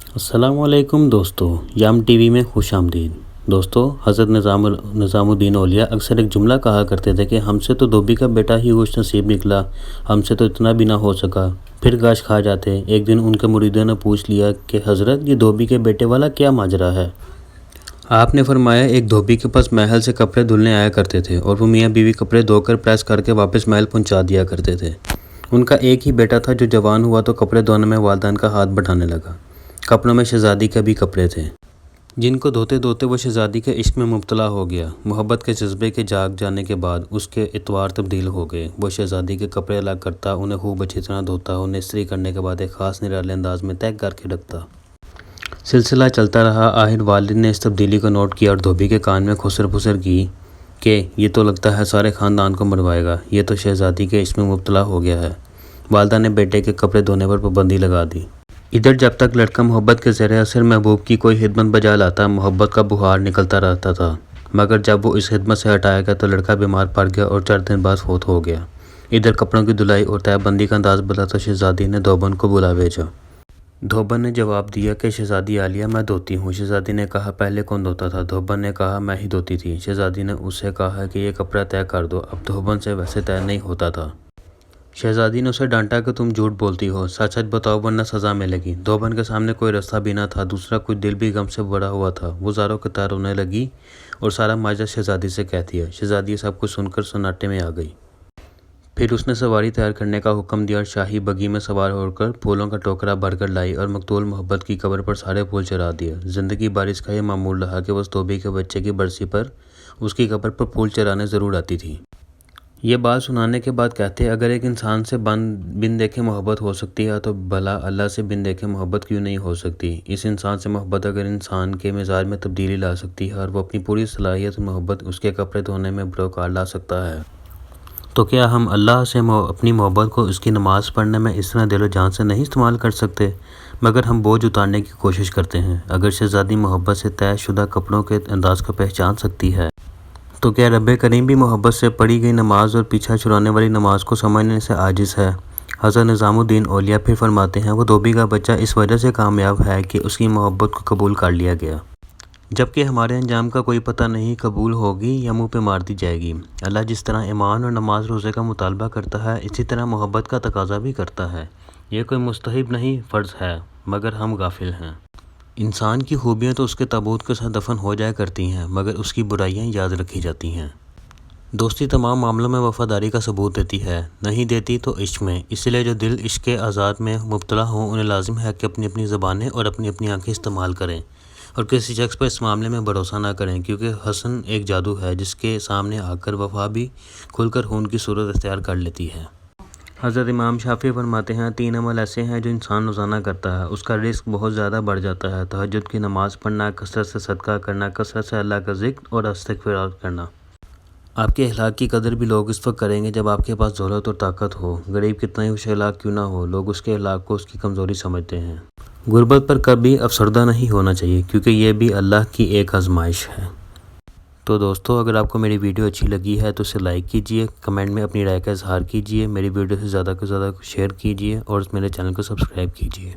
السلام علیکم دوستو، یام ٹی وی میں خوش آمدید۔ دوستو، حضرت نظام الدین اولیاء اکثر ایک جملہ کہا کرتے تھے کہ ہم سے تو دھوبی کا بیٹا ہی خوش نصیب نکلا، ہم سے تو اتنا بھی نہ ہو سکا، پھر گاش کھا جاتے۔ ایک دن ان کے مریدوں نے پوچھ لیا کہ حضرت، یہ دھوبی کے بیٹے والا کیا ماجرا ہے؟ آپ نے فرمایا، ایک دھوبی کے پاس محل سے کپڑے دھلنے آیا کرتے تھے اور وہ میاں بیوی کپڑے دھو کر پریس کر کے واپس محل پہنچا دیا کرتے تھے۔ ان کا ایک ہی بیٹا تھا جو جوان ہوا تو کپڑے دھونے میں والدین کا ہاتھ بٹھانے لگا۔ کپڑوں میں شہزادی کے بھی کپڑے تھے، جن کو دھوتے دھوتے وہ شہزادی کے عشق میں مبتلا ہو گیا۔ محبت کے جذبے کے جاگ جانے کے بعد اس کے اطوار تبدیل ہو گئے۔ وہ شہزادی کے کپڑے الگ کرتا، انہیں خوب اچھی طرح دھوتا، انہیں استری کرنے کے بعد ایک خاص نرالے انداز میں تہہ کر کے رکھتا۔ سلسلہ چلتا رہا۔ آخر والد نے اس تبدیلی کو نوٹ کیا اور دھوبی کے کان میں خسر پھسر کی کہ یہ تو لگتا ہے سارے خاندان کو مروائے گا، یہ تو شہزادی کے عشق میں مبتلا ہو گیا ہے۔ والدہ نے بیٹے کے کپڑے دھونے پر پابندی لگا دی۔ ادھر جب تک لڑکا محبت کے زیر اثر محبوب کی کوئی خدمت بجا لاتا، محبت کا بخار نکلتا رہتا تھا، مگر جب وہ اس خدمت سے ہٹایا گیا تو لڑکا بیمار پڑ گیا اور 4 دن بعد فوت ہو گیا۔ ادھر کپڑوں کی دھلائی اور تہہ بندی کا انداز بدلا تو شہزادی نے دھوبن کو بلا بھیجا۔ دھوبن نے جواب دیا کہ شہزادی عالیہ، میں دھوتی ہوں۔ شہزادی نے کہا، پہلے کون دھوتا تھا؟ دھوبن نے کہا، میں ہی دھوتی تھی۔ شہزادی نے اس سے کہا کہ یہ کپڑا تہہ کر دو۔ اب دھوبن سے ویسے تہہ نہیں ہوتا تھا۔ شہزادی نے اسے ڈانٹا کہ تم جھوٹ بولتی ہو، سچ سچ بتاؤ ورنہ سزا ملے گی۔ دھوبن کے سامنے کوئی راستہ بھی نہ تھا، دوسرا کچھ دل بھی غم سے بھرا ہوا تھا۔ وہ زاروں کی طرح رونے لگی اور سارا ماجرا شہزادی سے کہہ دیا۔ شہزادی سب کچھ سن کر سناٹے میں آ گئی۔ پھر اس نے سواری تیار کرنے کا حکم دیا اور شاہی بگھی میں سوار ہو کر پھولوں کا ٹوکرا بھر کر لائی اور مقتول محبت کی قبر پر سارے پھول چڑھا دیے۔ زندگی بارش کا یہ معمول رہا کہ وہ اس دھوبی کے بچے کی برسی پر اس کی قبر پر پھول چڑھانے ضرور آتی تھی۔ یہ بات سنانے کے بعد کہتے، اگر ایک انسان سے بن دیکھے محبت ہو سکتی ہے تو بھلا اللہ سے بن دیکھے محبت کیوں نہیں ہو سکتی؟ اس انسان سے محبت اگر انسان کے مزاج میں تبدیلی لا سکتی ہے اور وہ اپنی پوری صلاحیت محبت اس کے کپڑے دھونے میں بروکار لا سکتا ہے، تو کیا ہم اللہ سے اپنی محبت کو اس کی نماز پڑھنے میں اس طرح دل و جان سے نہیں استعمال کر سکتے؟ مگر ہم بوجھ اتارنے کی کوشش کرتے ہیں۔ اگر شہزادی محبت سے طے شدہ کپڑوں کے انداز کو پہچان سکتی ہے تو کیا رب کریم بھی محبت سے پڑھی گئی نماز اور پیچھا چھڑانے والی نماز کو سمجھنے سے عاجز ہے؟ حضرت نظام الدین اولیاء پھر فرماتے ہیں، وہ دھوبی کا بچہ اس وجہ سے کامیاب ہے کہ اس کی محبت کو قبول کر لیا گیا، جبکہ ہمارے انجام کا کوئی پتہ نہیں، قبول ہوگی یا منہ پہ مار دی جائے گی۔ اللہ جس طرح ایمان اور نماز روزے کا مطالبہ کرتا ہے، اسی طرح محبت کا تقاضا بھی کرتا ہے۔ یہ کوئی مستحب نہیں، فرض ہے، مگر ہم غافل ہیں۔ انسان کی خوبیاں تو اس کے تابوت کے ساتھ دفن ہو جایا کرتی ہیں، مگر اس کی برائیاں یاد رکھی جاتی ہیں۔ دوستی تمام معاملوں میں وفاداری کا ثبوت دیتی ہے، نہیں دیتی تو عشق میں۔ اس لیے جو دل عشق آزاد میں مبتلا ہوں، انہیں لازم ہے کہ اپنی اپنی زبانیں اور اپنی اپنی آنکھیں استعمال کریں اور کسی شخص پر اس معاملے میں بھروسہ نہ کریں، کیونکہ حسن ایک جادو ہے جس کے سامنے آ کر وفا بھی کھل کر خون کی صورت اختیار کر لیتی ہے۔ حضرت امام شافعی فرماتے ہیں، 3 عمل ایسے ہیں جو انسان روزانہ کرتا ہے، اس کا رزق بہت زیادہ بڑھ جاتا ہے: تہجد کی نماز پڑھنا، کثرت سے صدقہ کرنا، کثرت سے اللہ کا ذکر اور استغفار کرنا۔ آپ کے اخلاق کی قدر بھی لوگ اس وقت کریں گے جب آپ کے پاس دولت اور طاقت ہو۔ غریب کتنا ہی خوش اخلاق کیوں نہ ہو، لوگ اس کے اخلاق کو اس کی کمزوری سمجھتے ہیں۔ غربت پر کبھی افسردہ نہیں ہونا چاہیے، کیونکہ یہ بھی اللہ کی ایک آزمائش ہے۔ تو دوستو، اگر آپ کو میری ویڈیو اچھی لگی ہے تو اسے لائک کیجئے، کمنٹ میں اپنی رائے کا اظہار کیجئے، میری ویڈیو سے زیادہ سے زیادہ شیئر کیجئے اور میرے چینل کو سبسکرائب کیجئے۔